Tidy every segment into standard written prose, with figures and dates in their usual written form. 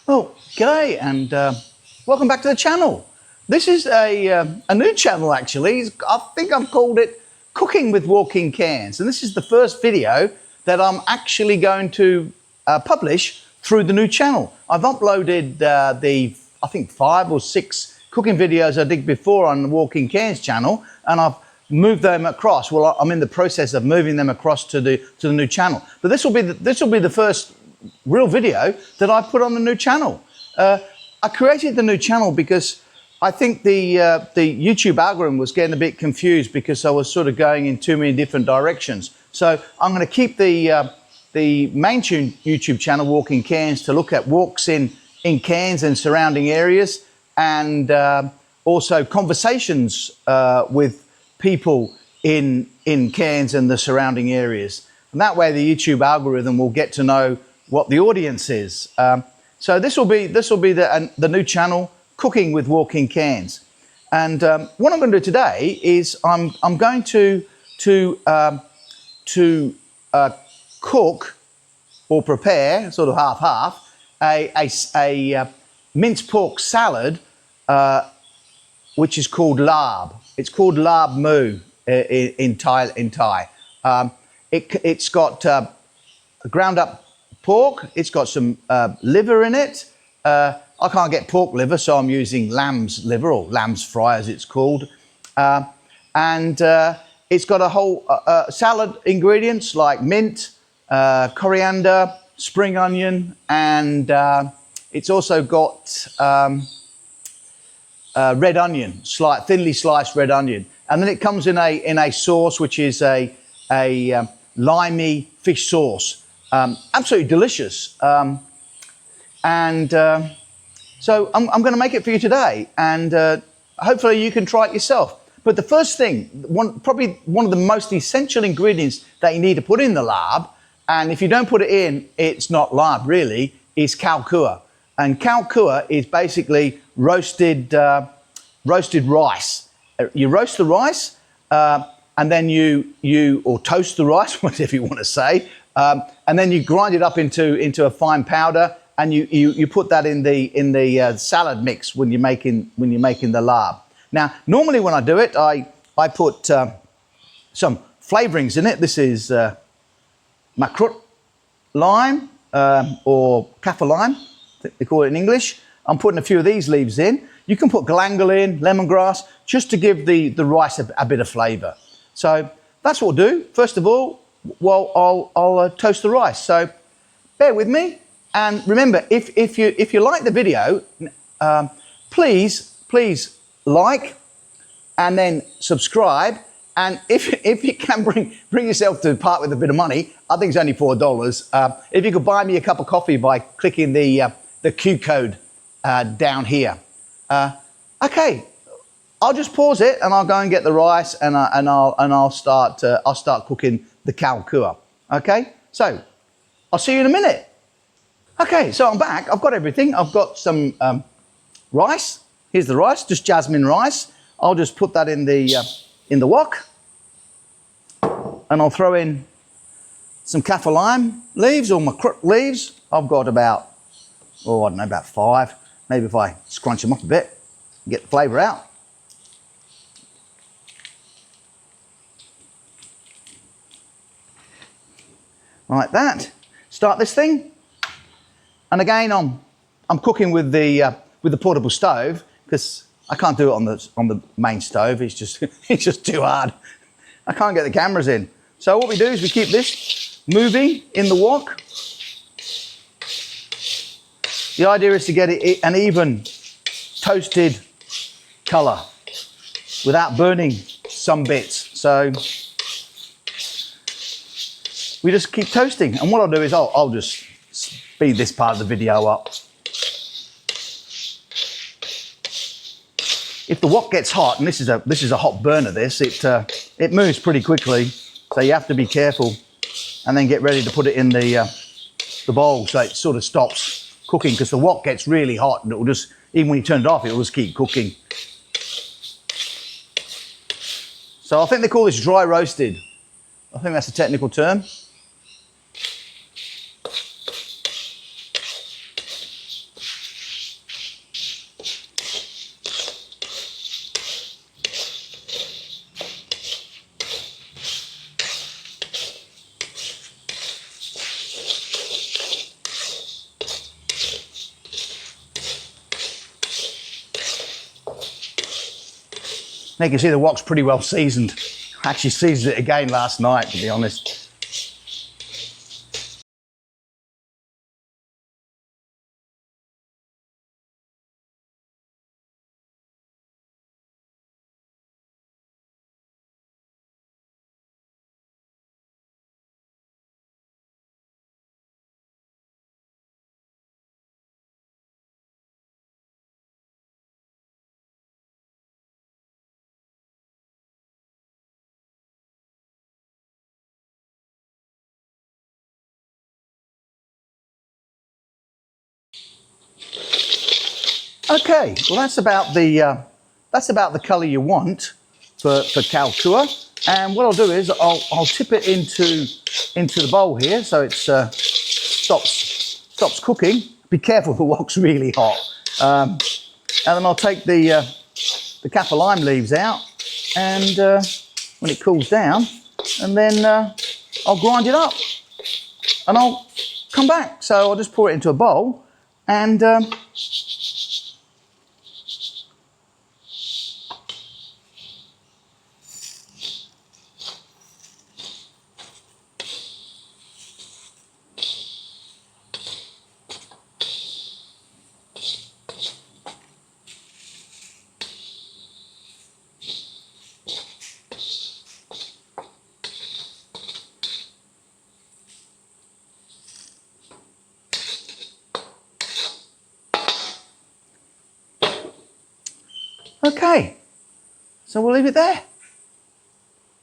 Oh, g'day and welcome back to the channel. This is a new channel actually. I think I've called it Cooking with Walking Cans, and this is the first video that I'm actually going to publish through the new channel. I've uploaded I think 5 or 6 cooking videos I did before on the Walking Cans channel, and I've moved them across. Well, I'm in the process of moving them across to the new channel. But this will be the first real video that I put on the new channel. I created the new channel because I think the YouTube algorithm was getting a bit confused because I was sort of going in too many different directions. So I'm going to keep the main YouTube channel, Walking Cans, to look at walks in Cairns and surrounding areas, and also conversations with people in Cairns and the surrounding areas. And that way the YouTube algorithm will get to know what the audience is. So this will be the new channel, Cooking with Walking Cans. And what I'm going to do today is I'm going to cook or prepare, sort of half-half, a minced pork salad, which is called Larb. It's called Larb Mu in Thai. It's got ground up pork. It's got some liver in it. I can't get pork liver, so I'm using lamb's liver, or lamb's fry as it's called. And it's got a whole salad ingredients like mint, coriander, spring onion, and it's also got red onion, thinly sliced red onion. And then it comes in a sauce which is a limey fish sauce. Absolutely delicious. So I'm going to make it for you today, and hopefully you can try it yourself. But the first thing, probably one of the most essential ingredients that you need to put in the larb, and if you don't put it in, it's not larb really, is khao kua. And khao kua is basically roasted rice. You roast the rice, and then or toast the rice, whatever you want to say, and then you grind it up into a fine powder, and you put that in the salad mix when you're making the larb. Now, normally when I do it, I put some flavorings in it. This is makrut lime, or kaffir lime, they call it in English. I'm putting a few of these leaves in. You can put galangal in, lemongrass, just to give the rice a bit of flavour. So that's what we'll do. First of all, I'll toast the rice. So bear with me, and remember, if you like the video, please like and then subscribe. And if you can bring yourself to part with a bit of money, I think it's only $4. If you could buy me a cup of coffee by clicking the Q code down here. Okay, I'll just pause it and I'll go and get the rice, and I'll start cooking the khao kua. Okay, so I'll see you in a minute. Okay, so I'm back. I've got everything. I've got some rice. Here's the rice, just jasmine rice. I'll just put that in the wok, and I'll throw in some kaffir lime leaves or makrut leaves. I've got about, I don't know, about 5. Maybe if I scrunch them up a bit, get the flavour out. Like that. Start this thing. And again, I'm cooking with the portable stove because I can't do it on the main stove. It's just too hard. I can't get the cameras in. So what we do is we keep this moving in the wok. The idea is to get it an even toasted colour without burning some bits. So we just keep toasting. And what I'll do is I'll just speed this part of the video up. If the wok gets hot, and this is a hot burner, it moves pretty quickly, so you have to be careful, and then get ready to put it in the bowl so it sort of stops cooking, because the wok gets really hot and it will just, even when you turn it off, it will just keep cooking. So I think they call this dry roasted. I think that's a technical term. Now you can see the wok's pretty well seasoned. I actually seasoned it again last night, to be honest. Okay, well that's about the colour you want for kalkua. And what I'll do is I'll tip it into the bowl here so it stops cooking. Be careful, the wok's really hot. And then I'll take the kappa lime leaves out, and when it cools down, and then I'll grind it up, and I'll come back. So I'll just pour it into a bowl, and okay, so we'll leave it there.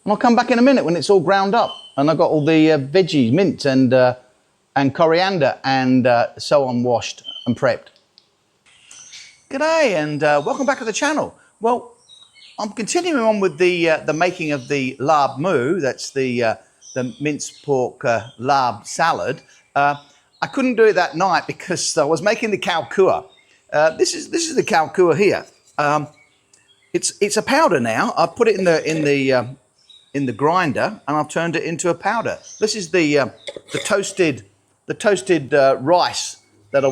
And I'll come back in a minute when it's all ground up and I've got all the veggies, mince and coriander and so on washed and prepped. G'day and welcome back to the channel. Well, I'm continuing on with the making of the Larb Mu. That's the minced pork larb salad. I couldn't do it that night because I was making the kalkua. This is the kalkua here. It's a powder now. I've put it in the grinder and I've turned it into a powder. This is the toasted rice that I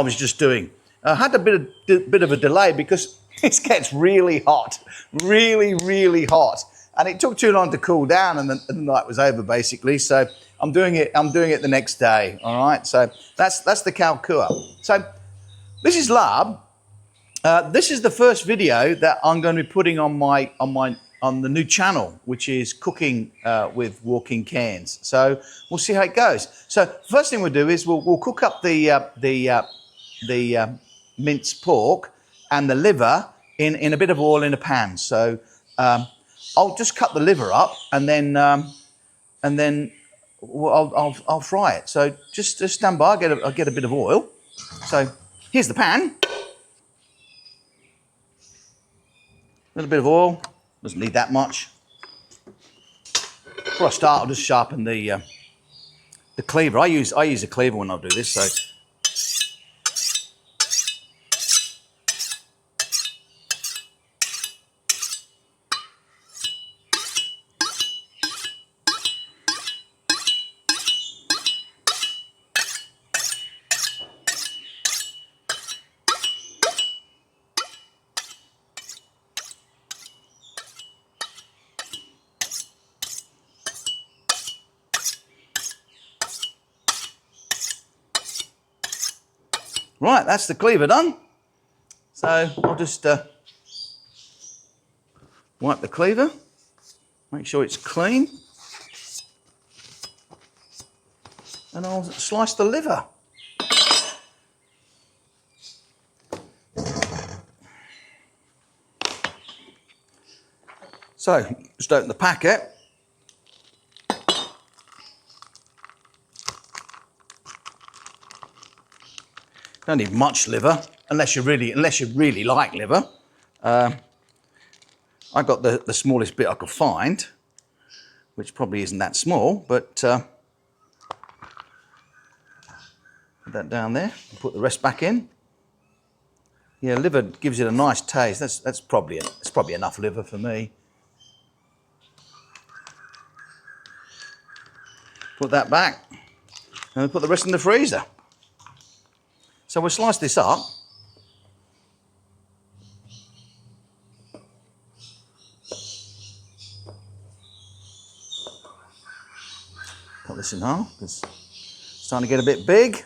was just doing. I had a bit of a delay because it gets really hot, really hot, and it took too long to cool down, and the night was over basically. So I'm doing it the next day. All right. So that's the kalkua. So this is larb. This is the first video that I'm going to be putting on the new channel, which is cooking with walking cans. So we'll see how it goes. So first thing we'll do is we'll cook up the minced pork and the liver in a bit of oil in a pan. So I'll just cut the liver up and then I'll fry it. So just stand by. I'll get a bit of oil. So here's the pan. A little bit of oil, doesn't need that much. Before I start, I'll just sharpen the cleaver. I use a cleaver when I do this. So right, that's the cleaver done. So I'll just wipe the cleaver, make sure it's clean, and I'll slice the liver. So just open the packet. Don't need much liver unless you really like liver. I got the smallest bit I could find, which probably isn't that small, but put that down there and put the rest back in. Yeah, liver gives it a nice taste. That's probably enough liver for me. Put that back and we'll put the rest in the freezer. So we'll slice this up. cut this in half because it's starting to get a bit big.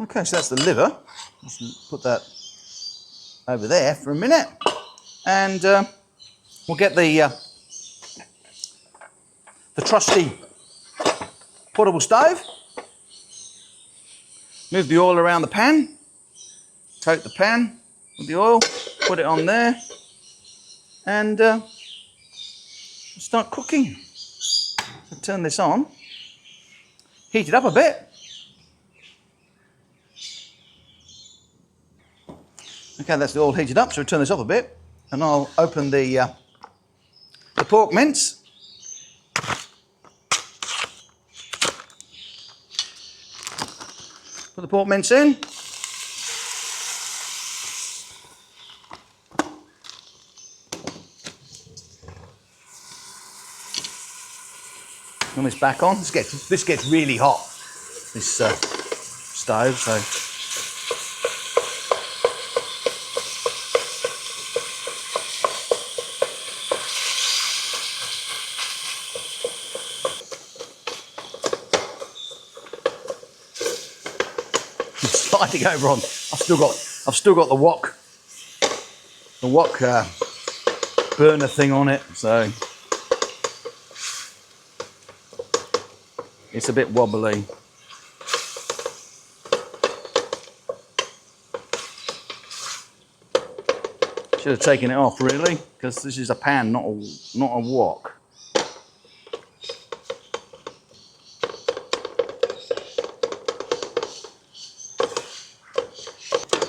Okay, so that's the liver. Let's put that over there for a minute, and we'll get the trusty portable stove. Move the oil around the pan. Coat the pan with the oil. Put it on there, and start cooking. So turn this on. Heat it up a bit. Okay, that's the oil heated up, so we'll turn this off a bit, and I'll open the pork mince. Put the pork mince in. Turn this back on. This gets really hot, this stove, so. Sliding over on. I've still got the wok burner thing on it, so it's a bit wobbly. Should have taken it off really, because this is a pan, not a wok.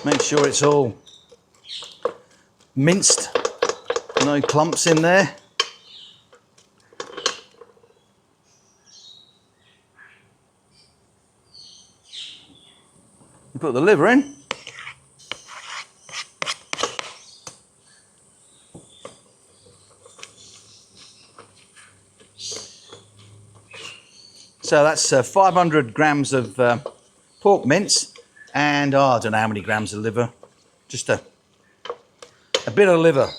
Make sure it's all minced, no clumps in there. You put the liver in. So that's 500 grams of pork mince. And I don't know how many grams of liver, just a bit of liver,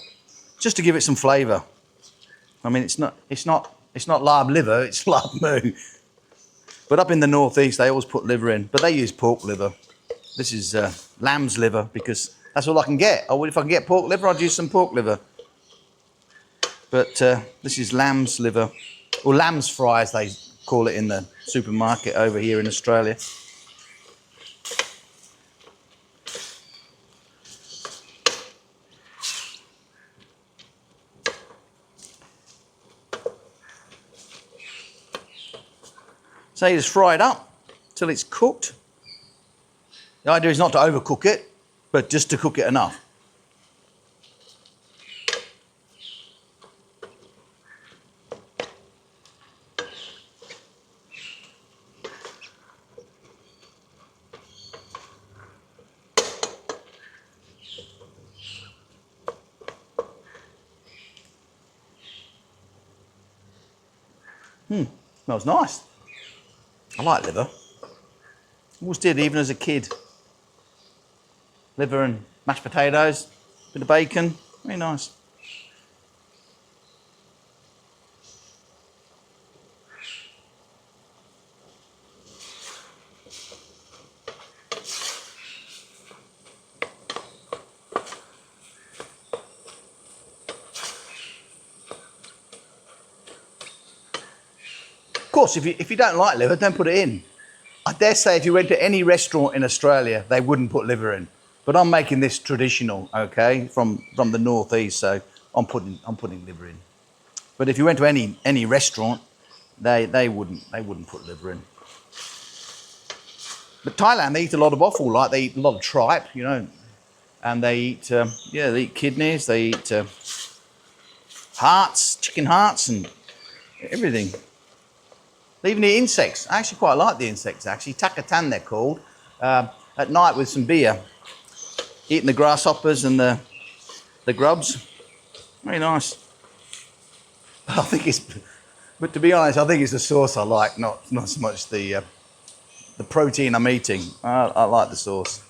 just to give it some flavour. I mean, it's not Larb liver, it's Larb Mu. But up in the northeast, they always put liver in, but they use pork liver. This is lamb's liver because that's all I can get. Oh, well, if I can get pork liver, I'd use some pork liver. But this is lamb's liver, or lamb's fries, they call it in the supermarket over here in Australia. So you just fry it up till it's cooked. The idea is not to overcook it, but just to cook it enough. Smells nice. I like liver. Always did, even as a kid. Liver and mashed potatoes, bit of bacon, very nice. Of course, if you don't like liver, don't put it in. I dare say if you went to any restaurant in Australia, they wouldn't put liver in. But I'm making this traditional, okay, from the northeast, so I'm putting liver in. But if you went to any restaurant, they wouldn't put liver in. But Thailand, they eat a lot of offal, like they eat a lot of tripe, you know. And they eat, yeah, they eat kidneys, they eat hearts, chicken hearts and everything. They even eat insects. I actually quite like the insects, actually. Takatan, they're called. At night with some beer, eating the grasshoppers and the grubs. Very nice. I think it's, but to be honest, I think it's the sauce I like, not so much the protein I'm eating. I like the sauce.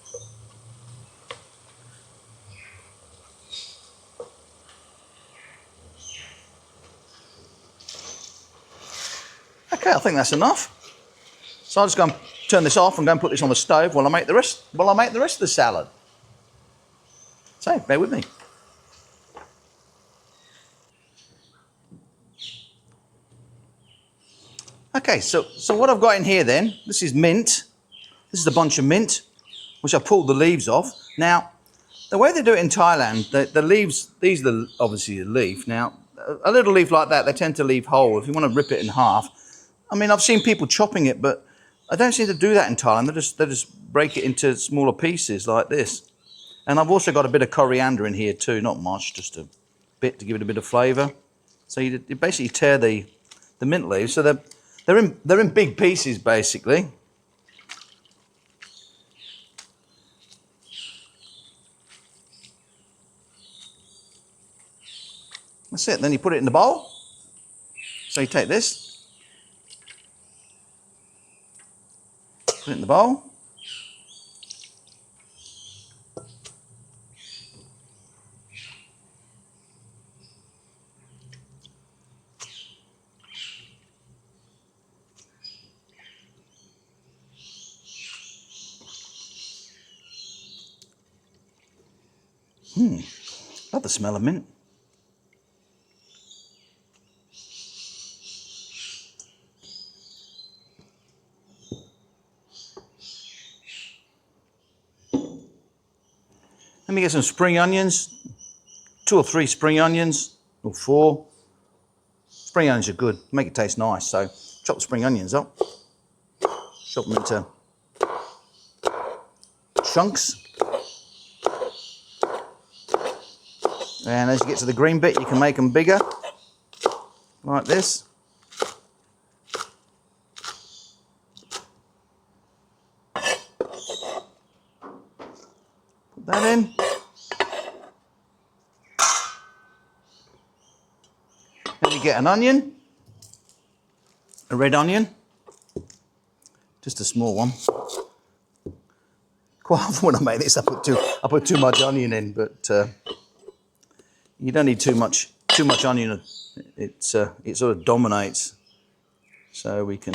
Okay, I think that's enough. So I'll just go and turn this off and go and put this on the stove while I make the rest. While I make the rest of the salad. So bear with me. Okay, so what I've got in here then, this is mint. This is a bunch of mint, which I pulled the leaves off. Now, the way they do it in Thailand, the leaves, these are obviously the leaf. Now, a little leaf like that, they tend to leave whole. If you want to rip it in half, I mean, I've seen people chopping it, but I don't seem to do that in Thailand. They just break it into smaller pieces like this. And I've also got a bit of coriander in here too, not much, just a bit to give it a bit of flavour. So you basically tear the mint leaves. So they're in big pieces basically. That's it. Then you put it in the bowl. So you take this, put it in the bowl. Love the smell of mint. Let me get some spring onions, 2 or 3 spring onions, or 4. Spring onions are good, make it taste nice. So chop the spring onions up, chop them into chunks. And as you get to the green bit, you can make them bigger, like this. Put that in. Then you get an onion, a red onion, just a small one. Quite often when I make this, I put too much onion in, but you don't need too much onion. It sort of dominates. So we can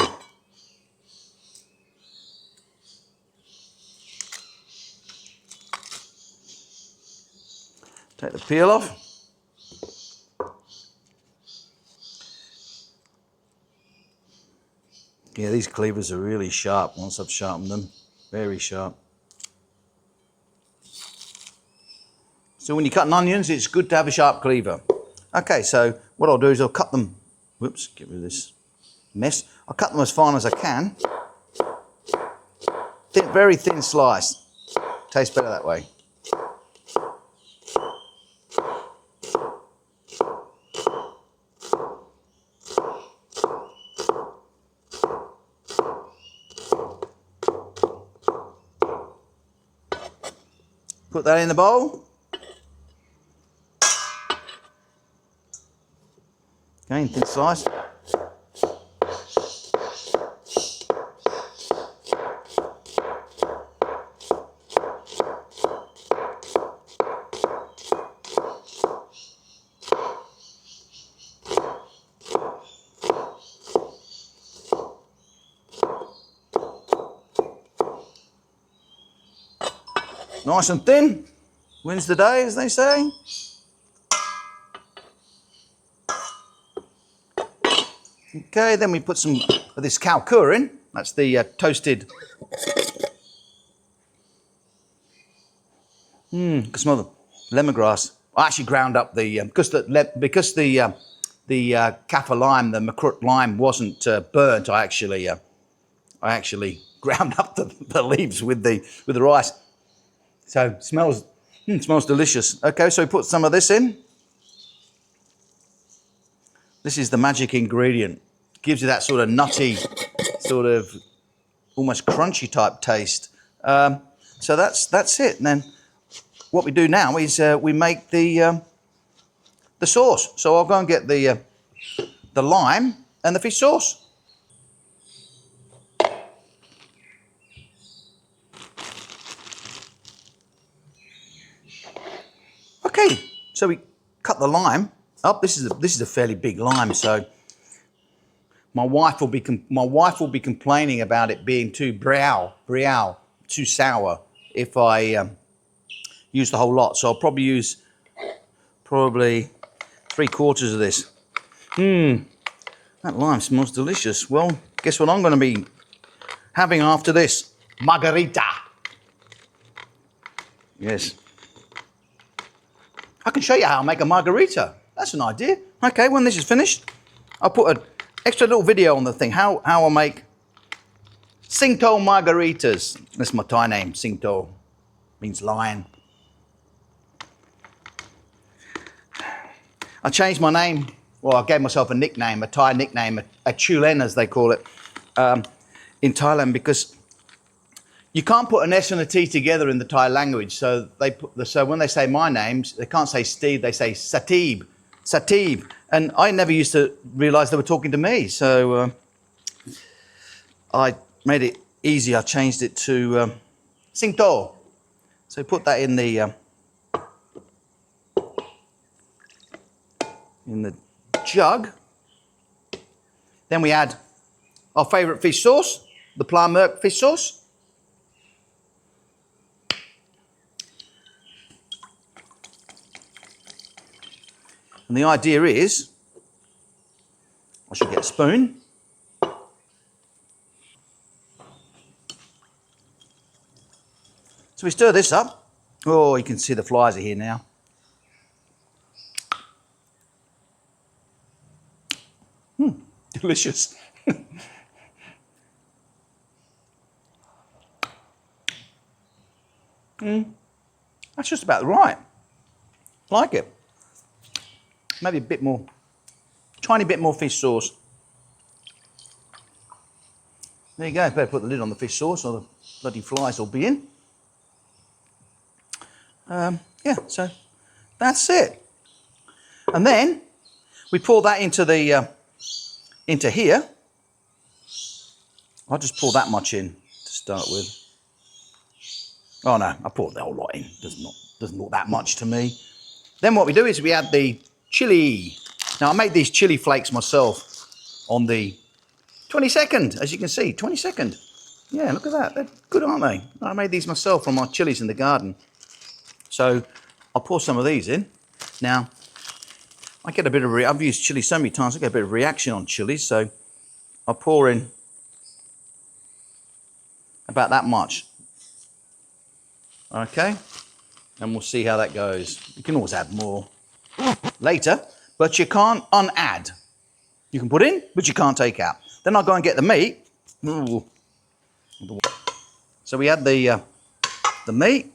take the peel off. Yeah, these cleavers are really sharp once I've sharpened them. Very sharp. So when you're cutting onions, it's good to have a sharp cleaver. Okay, so what I'll do is I'll cut them. Whoops, get rid of this mess. I'll cut them as fine as I can. Very thin slice. Tastes better that way. Put that in the bowl. Again, thin slice. Nice and thin, wins the day, as they say. Okay, then we put some of this kalkur in. That's the toasted. You can smell the lemongrass. I actually ground up the because the kaffir lime, the makrut lime, wasn't burnt. I actually ground up the leaves with the rice. So smells Smells delicious. Okay, so we put some of this in. This is the magic ingredient. Gives you that sort of nutty, sort of almost crunchy type taste. So that's it. And then what we do now is we make the sauce. So I'll go and get the lime and the fish sauce. Okay, so we cut the lime up. This is a fairly big lime, so my wife will be complaining about it being too too sour if I use the whole lot. So I'll probably use 3/4 of this. That lime smells delicious. Well, guess what I'm going to be having after this? Margarita. Yes. I can show you how I make a margarita. That's an idea. Okay, when this is finished, I'll put an extra little video on the thing, how I make Cinto margaritas. That's my Thai name, Cinto. Means lion. I changed my name. Well, I gave myself a nickname, a Thai nickname, a julienne as they call it, in Thailand, because you can't put an S and a T together in the Thai language. So when they say my names, they can't say Steve, they say Satib. Satib. And I never used to realize they were talking to me. So I made it easy. I changed it to Singto. So put that in the jug. Then we add our favorite fish sauce, the Larb Mu fish sauce. And the idea is, I should get a spoon. So we stir this up. Oh, you can see the flies are here now. Delicious. That's just about right. Like it. Maybe a bit more, tiny bit more fish sauce. There you go. Better put the lid on the fish sauce or the bloody flies will be in. Yeah, so that's it. And then we pour that into here. I'll just pour that much in to start with. Oh no, I poured the whole lot in. Doesn't look that much to me. Then what we do is we add the chili. Now I made these chili flakes myself on the 22nd, as you can see, 22nd. Yeah, look at that. They're good, aren't they? I made these myself from my chilies in the garden. So I'll pour some of these in. Now, I get a bit of, I've used chili so many times, I get a bit of reaction on chilies, so I'll pour in about that much. Okay, and we'll see how that goes. You can always add more later, but you can't unadd. You can put in, but you can't take out. Then I'll go and get the meat. Ooh. So we add the meat.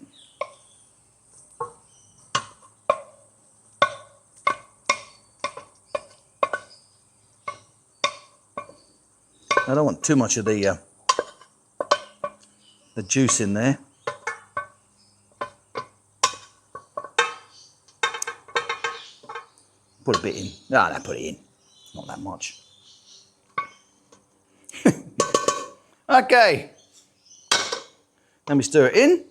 I don't want too much of the juice in there. Put a bit in. No, put it in. Not that much. Okay. Then we stir it in.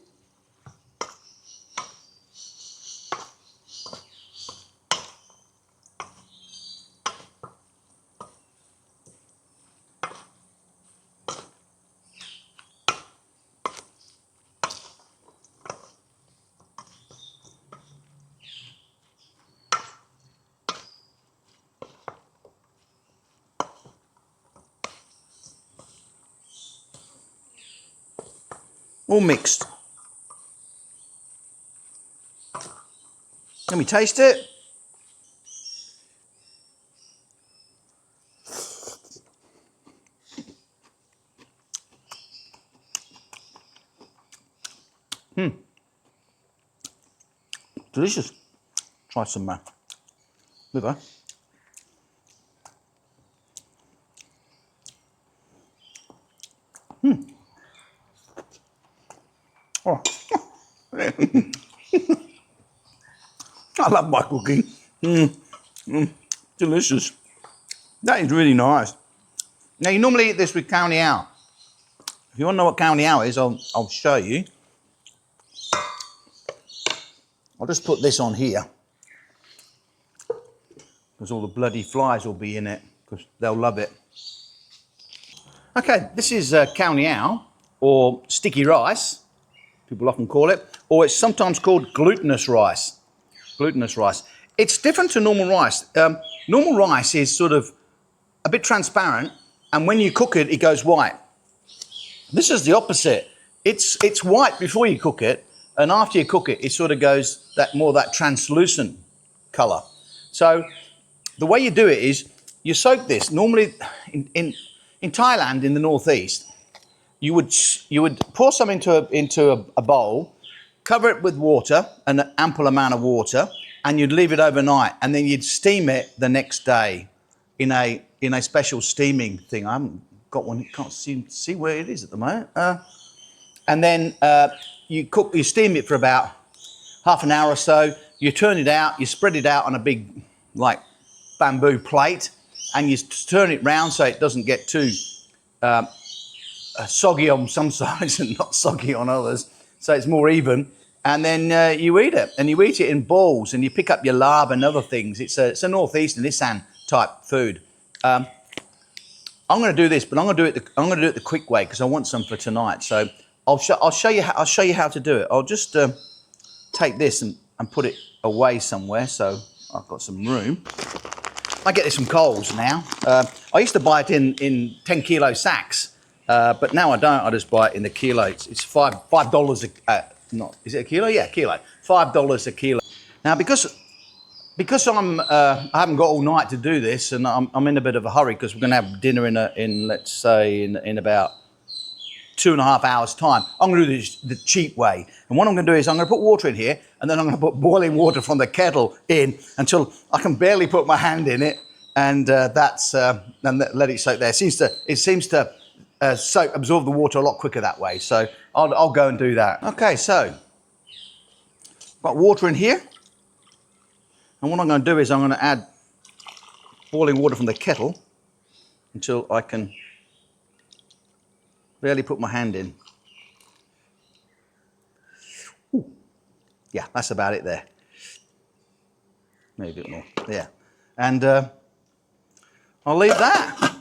All mixed. Let me taste it. delicious. Try some liver. Oh. I love my cooking. Delicious. That is really nice. Now, you normally eat this with Coriander. If you want to know what Coriander is, I'll show you. I'll just put this on here because all the bloody flies will be in it because they'll love it. Okay, this is Coriander, or sticky rice, people often call it, or it's sometimes called glutinous rice. Glutinous rice. It's different to normal rice. Normal rice is sort of a bit transparent, and when you cook it, it goes white. This is the opposite. It's white before you cook it, and after you cook it, it sort of goes that translucent colour. So the way you do it is you soak this. Normally in Thailand, in the northeast, you would pour some into a bowl, cover it with water, an ample amount of water, and you'd leave it overnight, and then you'd steam it the next day in a special steaming thing. I haven't got one. Can't see where it is at the moment. And then you steam it for about half an hour or so. You turn it out. You spread it out on a big bamboo plate, and you turn it round so it doesn't get too soggy on some sides and not soggy on others, so it's more even. And then you eat it, and you eat it in balls, and you pick up your larb and other things. It's a northeastern Isan type food. I'm going to do this, but I'm going to do it the quick way because I want some for tonight. So I'll show you how to do it. I'll just take this and put it away somewhere so I've got some room. I get this from Coles now. I used to buy it in 10 kilo sacks, but now I don't. I just buy it in the kilo. It's $5 is it a kilo? Yeah, kilo. $5 a kilo. Now because I haven't got all night to do this, and I'm in a bit of a hurry because we're going to have dinner in let's say in about 2.5 hours time. I'm going to do this the cheap way, and what I'm going to do is I'm going to put water in here, and then I'm going to put boiling water from the kettle in until I can barely put my hand in it, and and let it soak there. It seems to absorb the water a lot quicker that way. So I'll go and do that. Okay, so got water in here. And what I'm going to do is I'm going to add boiling water from the kettle until I can barely put my hand in. Ooh. Yeah, that's about it there. Maybe a bit more. Yeah. And I'll leave that.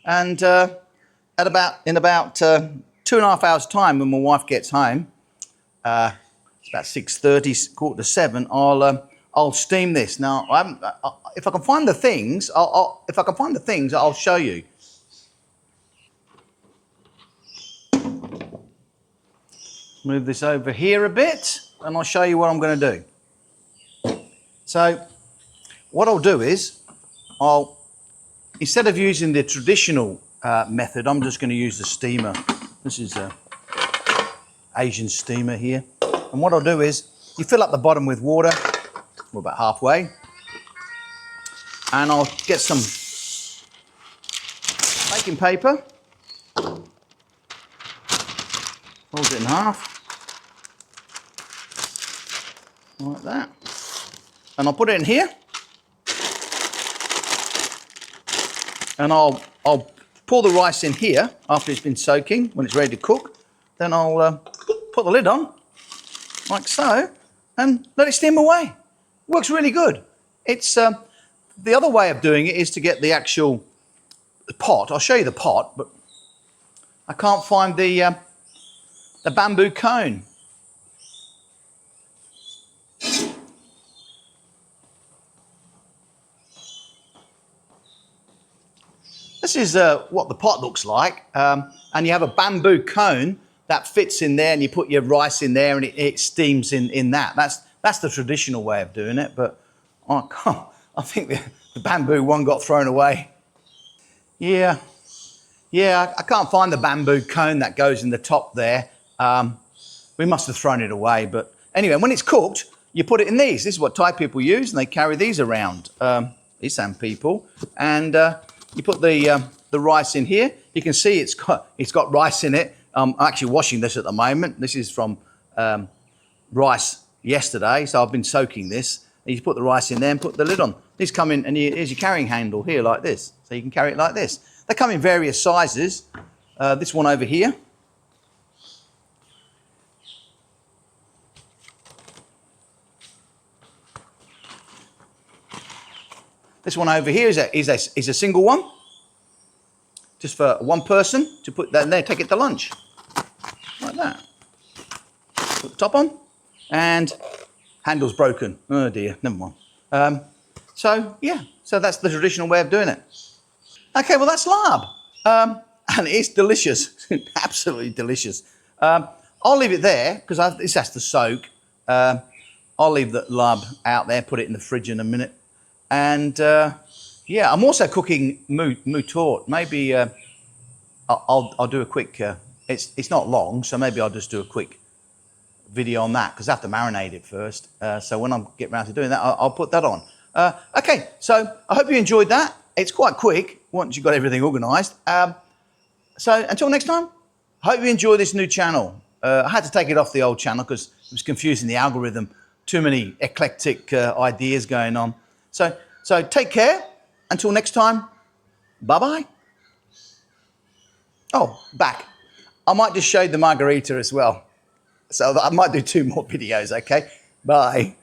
And in about 2.5 hours' time, when my wife gets home, it's about 6:30, 6:45, I'll steam this. Now, if I can find the things, I'll show you. Move this over here a bit, and I'll show you what I'm going to do. So, what I'll do is, instead of using the traditional method, I'm just going to use the steamer. This is an Asian steamer here. And what I'll do is, you fill up the bottom with water. We're about halfway, and I'll get some baking paper, fold it in half, like that, and I'll put it in here, and I'll pour the rice in here after it's been soaking, when it's ready to cook. Then I'll put the lid on, like so, and let it steam away. Works really good. It's the other way of doing it is to get the actual pot. I'll show you the pot, but I can't find the bamboo cone. This is what the pot looks like, and you have a bamboo cone that fits in there, and you put your rice in there, and it steams in that. That's the traditional way of doing it, but I think the bamboo one got thrown away. Yeah, I can't find the bamboo cone that goes in the top there. We must have thrown it away, but anyway, when it's cooked, you put it in these. This is what Thai people use, and they carry these around. Isan people, and you put the rice in here. You can see it's got rice in it. I'm actually washing this at the moment. This is from rice yesterday, so I've been soaking this. And you put the rice in there and put the lid on. These come in, and here's your carrying handle here like this, so you can carry it like this. They come in various sizes. This one over here. This one over here is a single one, just for one person to put that in there, take it to lunch, like that. Put the top on, and handle's broken. Oh dear, never mind. So yeah, so that's the traditional way of doing it. Okay, well that's larb, and it's delicious, absolutely delicious. I'll leave it there because this has to soak. I'll leave the larb out there, put it in the fridge in a minute. And yeah, I'm also cooking mu tort. Maybe I'll do a quick. It's not long, so maybe I'll just do a quick video on that because I have to marinate it first. So when I get around to doing that, I'll put that on. Okay, so I hope you enjoyed that. It's quite quick once you've got everything organised. So until next time, I hope you enjoy this new channel. I had to take it off the old channel because it was confusing the algorithm. Too many eclectic ideas going on. So take care. Until next time, bye-bye. Oh, back. I might just show you the margarita as well. So I might do 2 more videos, okay? Bye.